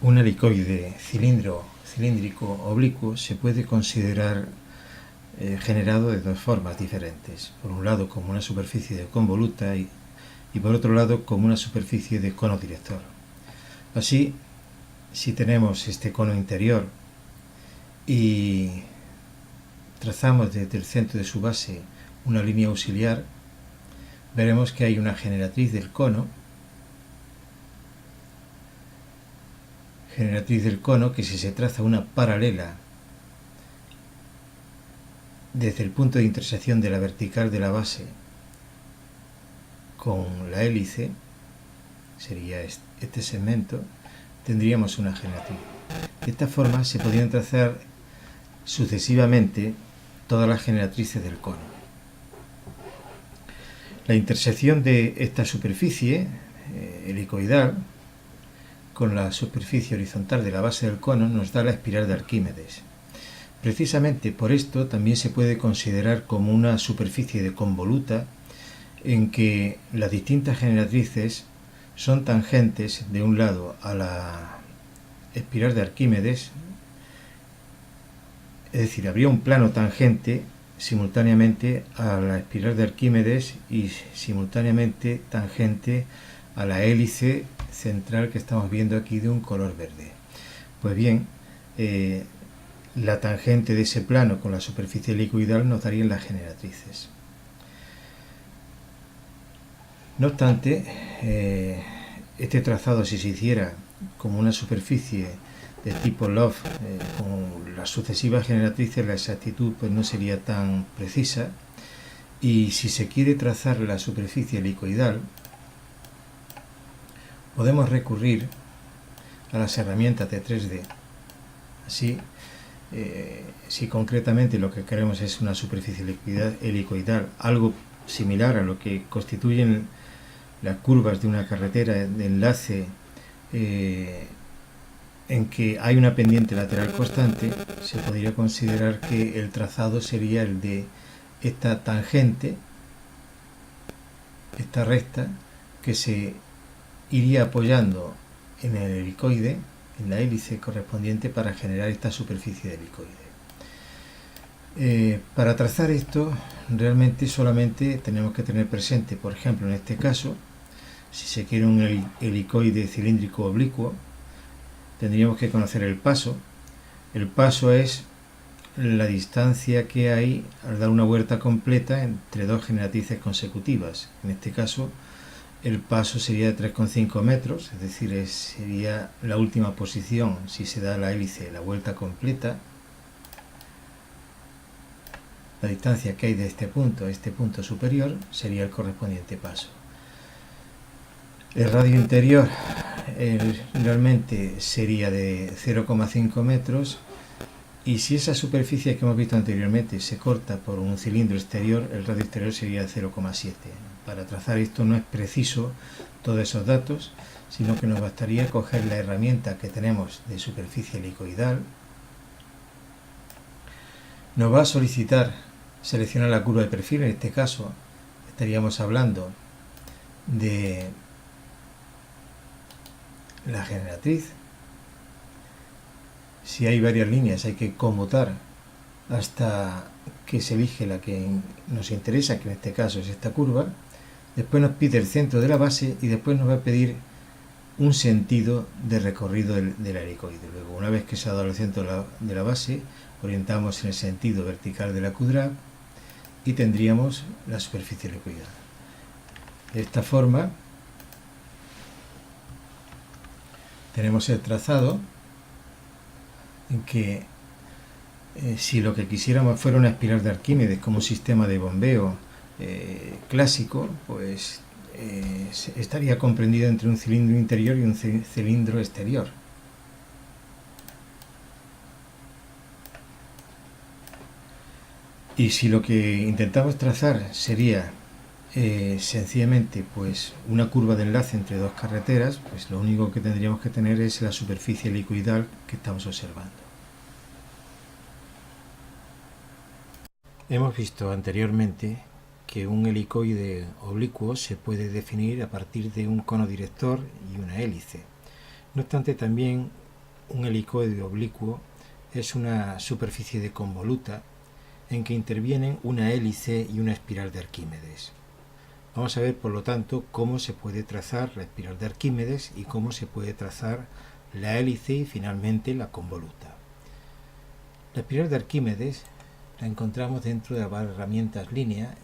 Un helicoide cilíndrico oblicuo se puede considerar generado de dos formas diferentes. Por un lado como una superficie de convoluta y por otro lado como una superficie de cono director. Así, si tenemos este cono interior y trazamos desde el centro de su base una línea auxiliar, veremos que hay una generatriz del cono que si se traza una paralela desde el punto de intersección de la vertical de la base con la hélice, sería este segmento, tendríamos una generatriz. De esta forma se podrían trazar sucesivamente todas las generatrices del cono. La intersección de esta superficie helicoidal con la superficie horizontal de la base del cono nos da la espiral de Arquímedes. Precisamente por esto también se puede considerar como una superficie de convoluta en que las distintas generatrices son tangentes de un lado a la espiral de Arquímedes, es decir, habría un plano tangente simultáneamente a la espiral de Arquímedes y simultáneamente tangente a la hélice central que estamos viendo aquí de un color verde. Pues bien, la tangente de ese plano con la superficie helicoidal nos darían las generatrices. No obstante, este trazado, si se hiciera como una superficie de tipo LOF, con las sucesivas generatrices, la exactitud pues no sería tan precisa, y si se quiere trazar la superficie helicoidal, podemos recurrir a las herramientas de 3D. Así, si concretamente lo que queremos es una superficie helicoidal, algo similar a lo que constituyen las curvas de una carretera de enlace en que hay una pendiente lateral constante, se podría considerar que el trazado sería el de esta tangente, esta recta, que se iría apoyando en el helicoide, en la hélice correspondiente, para generar esta superficie de helicoide. Para trazar esto realmente solamente tenemos que tener presente, por ejemplo en este caso, si se quiere un helicoide cilíndrico oblicuo, tendríamos que conocer el paso. El paso es la distancia que hay al dar una vuelta completa entre dos generatrices consecutivas. En este caso el paso sería de 3,5 metros, es decir, sería la última posición si se da la hélice la vuelta completa. La distancia que hay de este punto a este punto superior sería el correspondiente paso. El radio interior realmente sería de 0,5 metros, y si esa superficie que hemos visto anteriormente se corta por un cilindro exterior, el radio exterior sería de 0,7. Para trazar esto no es preciso todos esos datos, sino que nos bastaría coger la herramienta que tenemos de superficie helicoidal. Nos va a solicitar seleccionar la curva de perfil. En este caso estaríamos hablando de la generatriz. Si hay varias líneas hay que conmutar hasta que se elige la que nos interesa, que en este caso es esta curva. Después nos pide el centro de la base y después nos va a pedir un sentido de recorrido del helicoide. Luego, una vez que se ha dado el centro de la base, orientamos en el sentido vertical de la QDRAP y tendríamos la superficie helicoidal. De esta forma tenemos el trazado en que si lo que quisiéramos fuera una espiral de Arquímedes como un sistema de bombeo clásico, pues estaría comprendido entre un cilindro interior y un cilindro exterior. Y si lo que intentamos trazar sería sencillamente pues una curva de enlace entre dos carreteras, pues lo único que tendríamos que tener es la superficie helicoidal que estamos observando. Hemos visto anteriormente que un helicoide oblicuo se puede definir a partir de un cono director y una hélice. No obstante, también un helicoide oblicuo es una superficie de convoluta en que intervienen una hélice y una espiral de Arquímedes. Vamos a ver, por lo tanto, cómo se puede trazar la espiral de Arquímedes y cómo se puede trazar la hélice y finalmente la convoluta. La espiral de Arquímedes la encontramos dentro de las herramientas línea,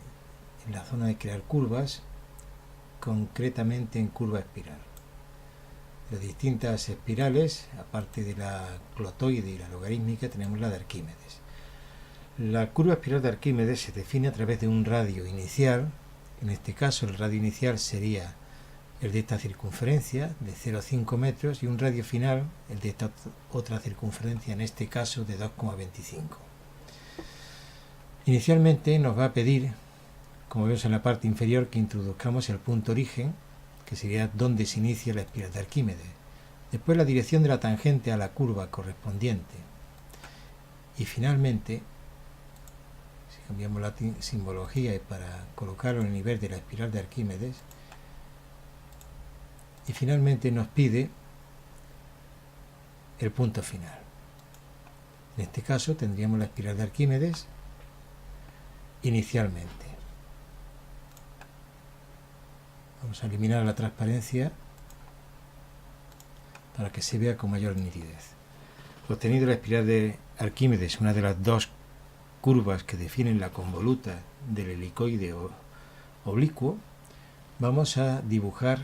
en la zona de crear curvas, concretamente en curva espiral. Las distintas espirales, aparte de la clotoide y la logarítmica, tenemos la de Arquímedes. La curva espiral de Arquímedes se define a través de un radio inicial. En este caso, el radio inicial sería el de esta circunferencia, de 0 a 5 metros, y un radio final, el de esta otra circunferencia, en este caso de 2,25. Inicialmente nos va a pedir, como vemos en la parte inferior, que introduzcamos el punto origen, que sería donde se inicia la espiral de Arquímedes. Después la dirección de la tangente a la curva correspondiente. Y finalmente, si cambiamos la simbología y para colocarlo en el nivel de la espiral de Arquímedes, y finalmente nos pide el punto final. En este caso tendríamos la espiral de Arquímedes inicialmente. Vamos a eliminar la transparencia para que se vea con mayor nitidez. Obtenido la espiral de Arquímedes, una de las dos curvas que definen la convoluta del helicoide oblicuo, vamos a dibujar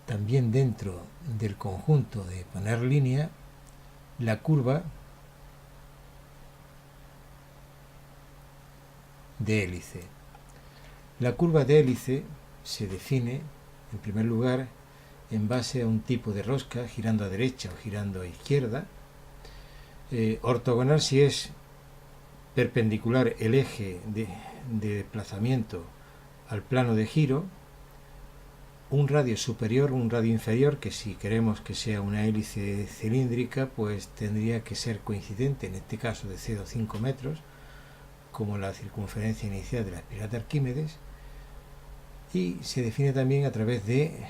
también dentro del conjunto de poner línea la curva de hélice. La curva de hélice se define, en primer lugar, en base a un tipo de rosca, girando a derecha o girando a izquierda. Ortogonal si es perpendicular el eje de desplazamiento al plano de giro. Un radio superior, un radio inferior, que si queremos que sea una hélice cilíndrica, pues tendría que ser coincidente, en este caso de 0 a 5 metros, como la circunferencia inicial de la espiral de Arquímedes, y se define también a través de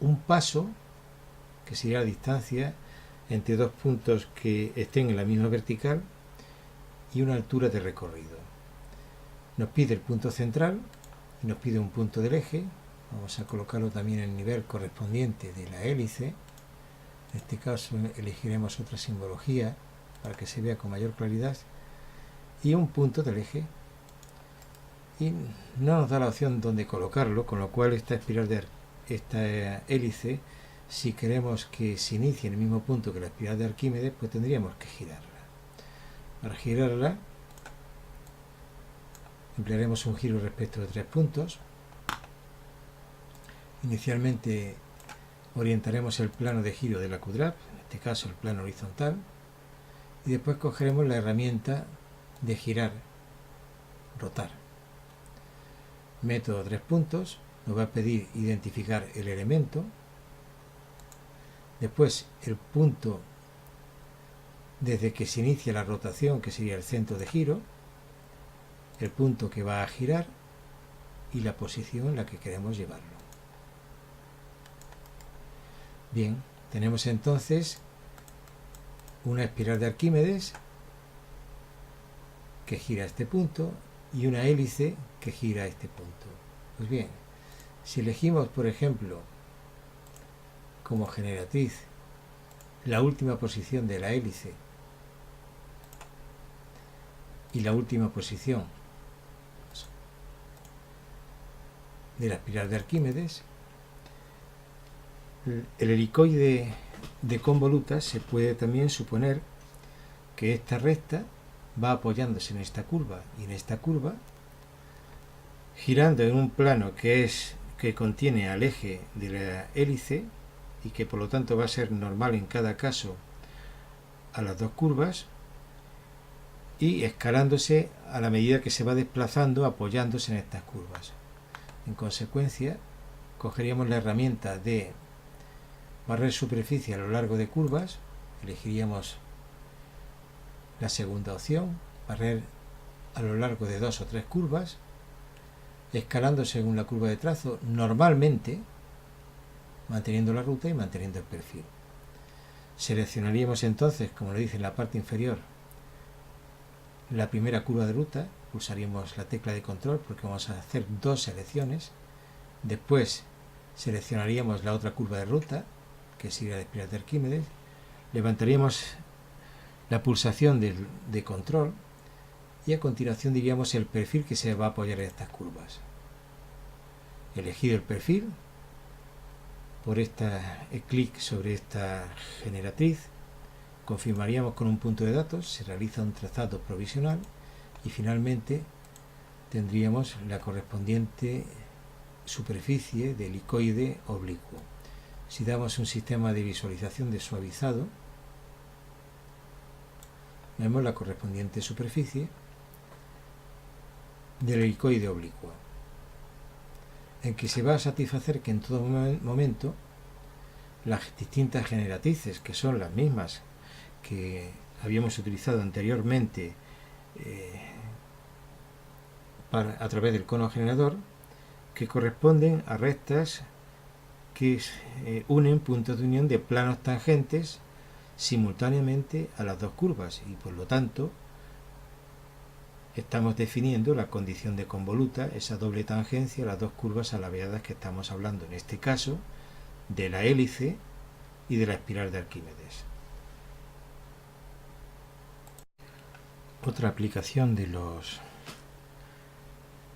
un paso, que sería la distancia entre dos puntos que estén en la misma vertical, y una altura de recorrido. Nos pide el punto central y nos pide un punto del eje. Vamos a colocarlo también en el nivel correspondiente de la hélice. En este caso elegiremos otra simbología para que se vea con mayor claridad, y un punto del eje, y no nos da la opción donde colocarlo, con lo cual esta espiral de esta hélice, si queremos que se inicie en el mismo punto que la espiral de Arquímedes, pues tendríamos que girarla. Para girarla emplearemos un giro respecto de 3 puntos. Inicialmente orientaremos el plano de giro de la QDRAP, en este caso el plano horizontal, y después cogeremos la herramienta de girar, rotar. Método 3 puntos, nos va a pedir identificar el elemento, después el punto desde que se inicia la rotación, que sería el centro de giro, el punto que va a girar y la posición en la que queremos llevarlo. Bien, tenemos entonces una espiral de Arquímedes que gira a este punto y una hélice que gira a este punto. Pues bien, si elegimos, por ejemplo, como generatriz la última posición de la hélice y la última posición de la espiral de Arquímedes, el helicoide de convolutas se puede también suponer que esta recta va apoyándose en esta curva y en esta curva, girando en un plano que contiene al eje de la hélice y que por lo tanto va a ser normal en cada caso a las dos curvas, y escalándose a la medida que se va desplazando, apoyándose en estas curvas. En consecuencia, cogeríamos la herramienta de barrer superficie a lo largo de curvas, elegiríamos la segunda opción, barrer a lo largo de 2 o 3 curvas, escalando según la curva de trazo, normalmente manteniendo la ruta y manteniendo el perfil. Seleccionaríamos entonces, como le dice en la parte inferior, la primera curva de ruta, pulsaríamos la tecla de control porque vamos a hacer dos selecciones. Después seleccionaríamos la otra curva de ruta, que sería la espiral de Arquímedes, levantaríamos la pulsación de control y a continuación diríamos el perfil que se va a apoyar en estas curvas. Elegido el perfil, por clic sobre esta generatriz, confirmaríamos con un punto de datos, se realiza un trazado provisional y finalmente tendríamos la correspondiente superficie del helicoide oblicuo. Si damos un sistema de visualización de suavizado, vemos la correspondiente superficie del helicoide oblicuo, en que se va a satisfacer que en todo momento las distintas generatrices, que son las mismas que habíamos utilizado anteriormente a través del cono generador, que corresponden a rectas que unen puntos de unión de planos tangentes simultáneamente a las dos curvas, y por lo tanto estamos definiendo la condición de convoluta, esa doble tangencia a las dos curvas alabeadas que estamos hablando, en este caso de la hélice y de la espiral de Arquímedes. Otra aplicación de los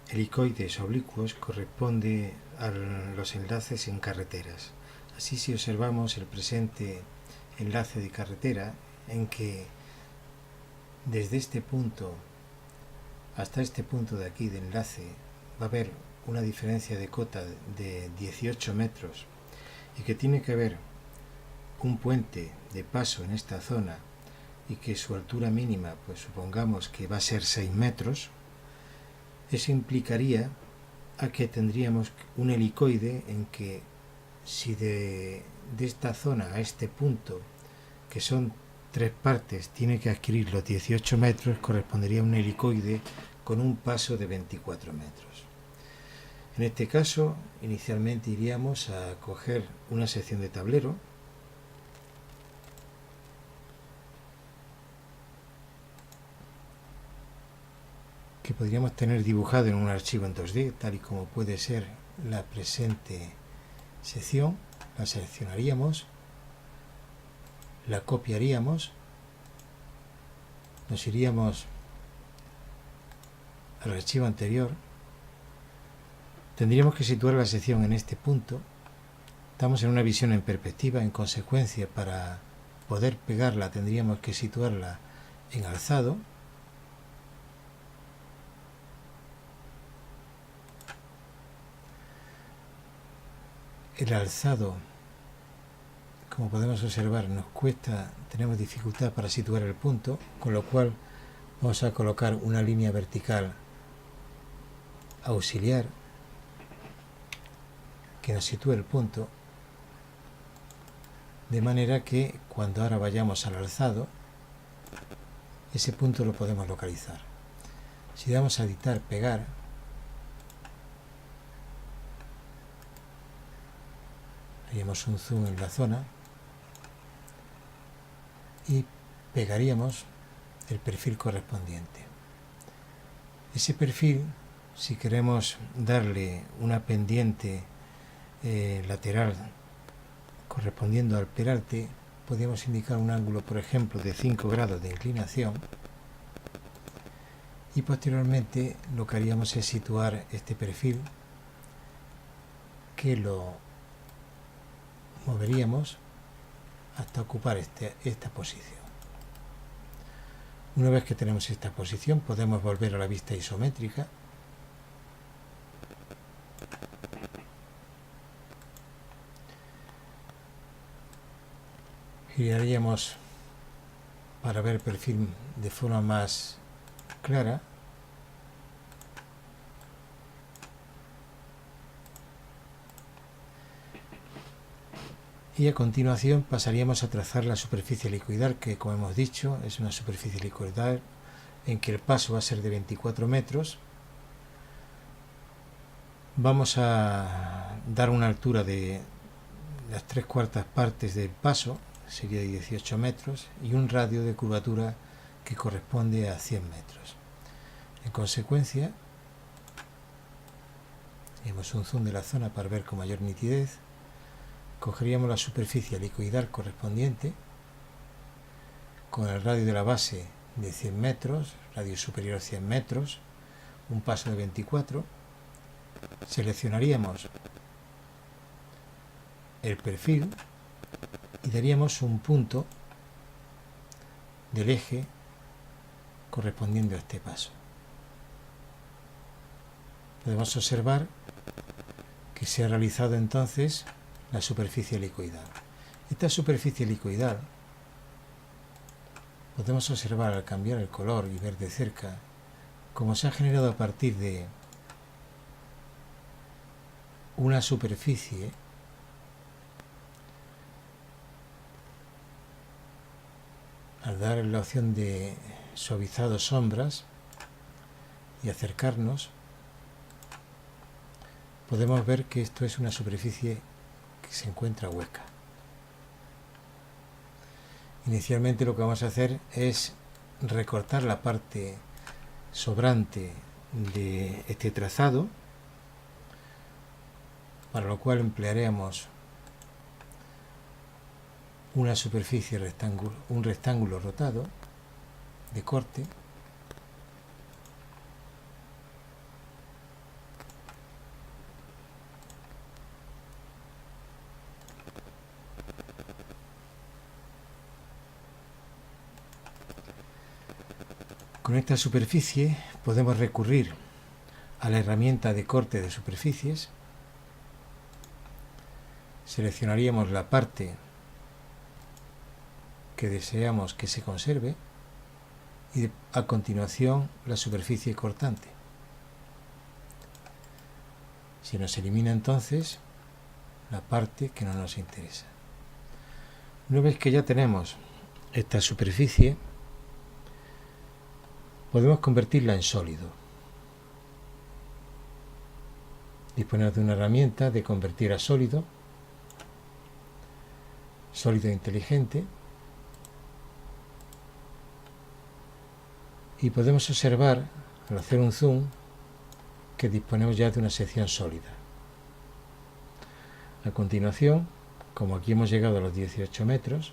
helicoides oblicuos corresponde a los enlaces en carreteras. Así, si observamos el presente enlace de carretera, en que desde este punto hasta este punto de aquí de enlace va a haber una diferencia de cota de 18 metros y que tiene que haber un puente de paso en esta zona y que su altura mínima, pues supongamos que va a ser 6 metros, eso implicaría a que tendríamos un helicoide en que si de esta zona a este punto, que son 3 partes, tiene que adquirir los 18 metros, correspondería a un helicoide con un paso de 24 metros. En este caso, inicialmente iríamos a coger una sección de tablero, que podríamos tener dibujado en un archivo en 2D, tal y como puede ser la presente sección. La seleccionaríamos, la copiaríamos, nos iríamos al archivo anterior, tendríamos que situar la sección en este punto. Estamos en una visión en perspectiva, en consecuencia para poder pegarla tendríamos que situarla en alzado. El alzado, como podemos observar, nos cuesta, tenemos dificultad para situar el punto, con lo cual vamos a colocar una línea vertical auxiliar que nos sitúe el punto, de manera que cuando ahora vayamos al alzado, ese punto lo podemos localizar. Si damos a editar, pegar, haríamos un zoom en la zona y pegaríamos el perfil correspondiente. Ese perfil, si queremos darle una pendiente lateral correspondiendo al peralte, podríamos indicar un ángulo, por ejemplo, de 5 grados de inclinación, y posteriormente lo que haríamos es situar este perfil, que lo moveríamos hasta ocupar esta posición. Una vez que tenemos esta posición, podemos volver a la vista isométrica giraríamos para ver el perfil de forma más clara y a continuación pasaríamos a trazar la superficie helicoidal, que como hemos dicho es una superficie helicoidal en que el paso va a ser de 24 metros Vamos a dar una altura de las 3/4 partes del paso, sería de 18 metros, y un radio de curvatura que corresponde a 100 metros. En consecuencia, hacemos un zoom de la zona para ver con mayor nitidez. Cogeríamos la superficie helicoidal correspondiente con el radio de la base de 100 metros, radio superior a 100 metros, un paso de 24. Seleccionaríamos el perfil y daríamos un punto del eje correspondiente a este paso. Podemos observar que se ha realizado entonces la superficie helicoidal. Esta superficie helicoidal podemos observar al cambiar el color y ver de cerca cómo se ha generado a partir de una superficie al dar la opción de suavizado sombras y acercarnos, podemos ver que esto es una superficie que se encuentra hueca. Inicialmente lo que vamos a hacer es recortar la parte sobrante de este trazado, para lo cual emplearemos una superficie un rectángulo rotado de corte. Con esta superficie podemos recurrir a la herramienta de corte de superficies. Seleccionaríamos la parte que deseamos que se conserve y a continuación la superficie cortante. Se nos elimina entonces la parte que no nos interesa. Una vez que ya tenemos esta superficie, podemos convertirla en sólido. Disponemos de una herramienta de convertir a sólido, sólido inteligente, y podemos observar, al hacer un zoom, que disponemos ya de una sección sólida. A continuación, como aquí hemos llegado a los 18 metros,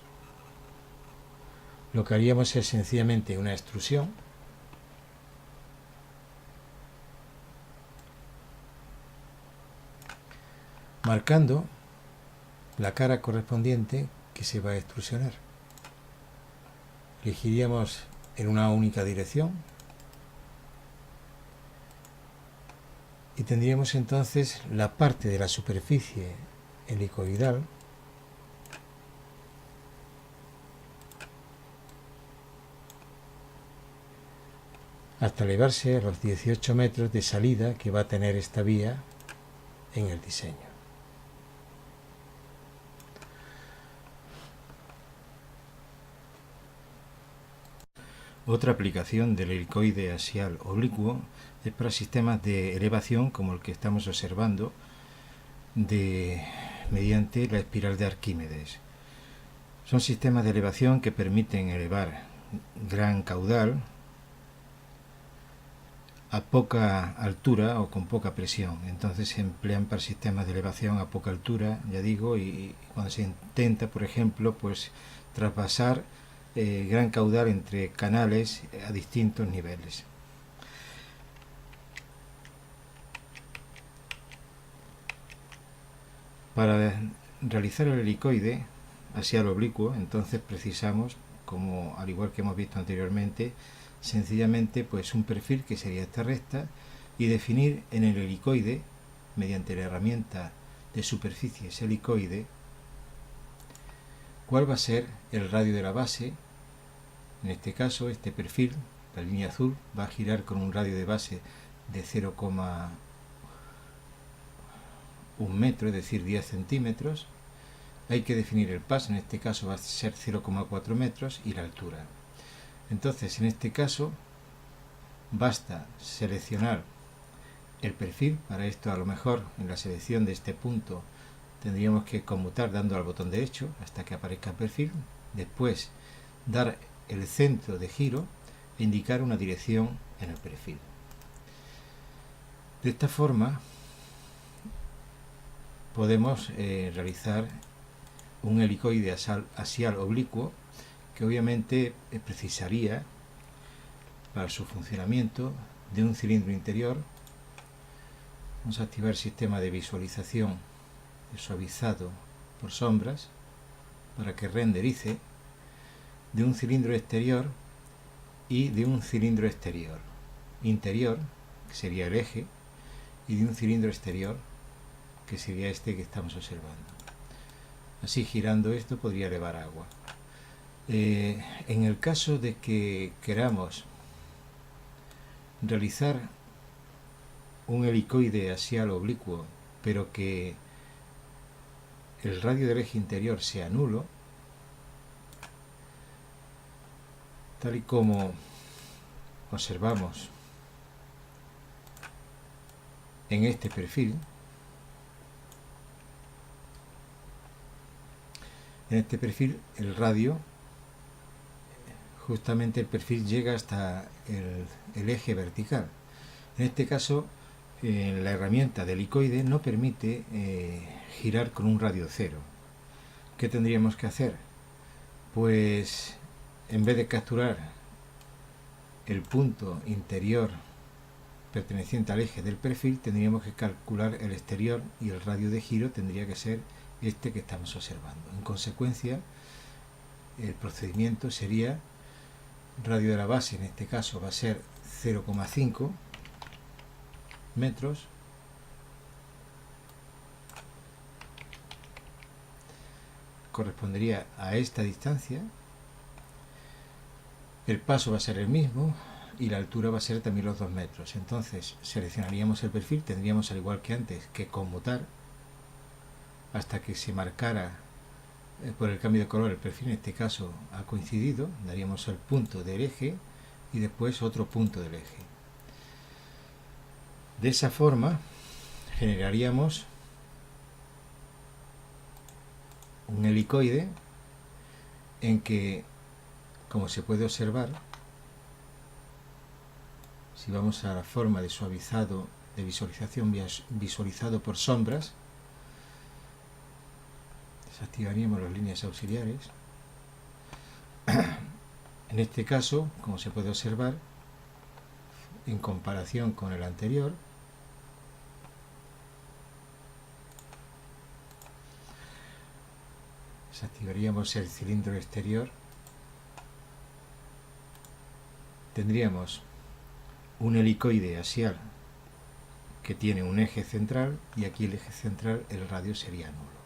lo que haríamos es sencillamente una extrusión. Marcando la cara correspondiente que se va a extrusionar. Elegiríamos en una única dirección y tendríamos entonces la parte de la superficie helicoidal hasta elevarse a los 18 metros de salida que va a tener esta vía en el diseño. Otra aplicación del helicoide axial oblicuo es para sistemas de elevación como el que estamos observando mediante la espiral de Arquímedes. Son sistemas de elevación que permiten elevar gran caudal a poca altura o con poca presión. Entonces se emplean para sistemas de elevación a poca altura, ya digo, y cuando se intenta, por ejemplo, pues traspasar gran caudal entre canales a distintos niveles. Para realizar el helicoide axial oblicuo, entonces precisamos, como al igual que hemos visto anteriormente, sencillamente pues un perfil que sería esta recta y definir en el helicoide, mediante la herramienta de superficies helicoide, cuál va a ser el radio de la base. En este caso, este perfil, la línea azul, va a girar con un radio de base de 0,1 metro, es decir, 10 centímetros. Hay que definir el paso, en este caso va a ser 0,4 metros, y la altura. Entonces, en este caso, basta seleccionar el perfil. Para esto, a lo mejor en la selección de este punto tendríamos que conmutar dando al botón derecho hasta que aparezca el perfil, después dar el centro de giro e indicar una dirección en el perfil. De esta forma podemos realizar un helicoide axial oblicuo que obviamente precisaría para su funcionamiento de un cilindro interior. Vamos a activar el sistema de visualización de suavizado por sombras para que renderice de un cilindro exterior y de un cilindro exterior interior, que sería el eje, y de un cilindro exterior, que sería este que estamos observando. Así, girando esto, podría elevar agua. En el caso de que queramos realizar un helicoide axial oblicuo, pero que el radio del eje interior sea nulo, tal y como observamos en este perfil. En este perfil el radio, justamente el perfil llega hasta el eje vertical. En este caso la herramienta de helicoide no permite girar con un radio cero. ¿Qué tendríamos que hacer? Pues en vez de capturar el punto interior perteneciente al eje del perfil, tendríamos que calcular el exterior y el radio de giro tendría que ser este que estamos observando. En consecuencia, el procedimiento sería radio de la base, en este caso va a ser 0,5 metros, correspondería a esta distancia. El paso va a ser el mismo y la altura va a ser también los 2 metros. Entonces seleccionaríamos el perfil, tendríamos al igual que antes que conmutar hasta que se marcara por el cambio de color el perfil. En este caso ha coincidido, daríamos el punto del eje y después otro punto del eje. De esa forma generaríamos un helicoide en que, como se puede observar, si vamos a la forma de suavizado de visualización visualizado por sombras, desactivaríamos las líneas auxiliares. En este caso, como se puede observar, en comparación con el anterior, desactivaríamos el cilindro exterior, tendríamos un helicoide axial que tiene un eje central y aquí el eje central, el radio sería nulo.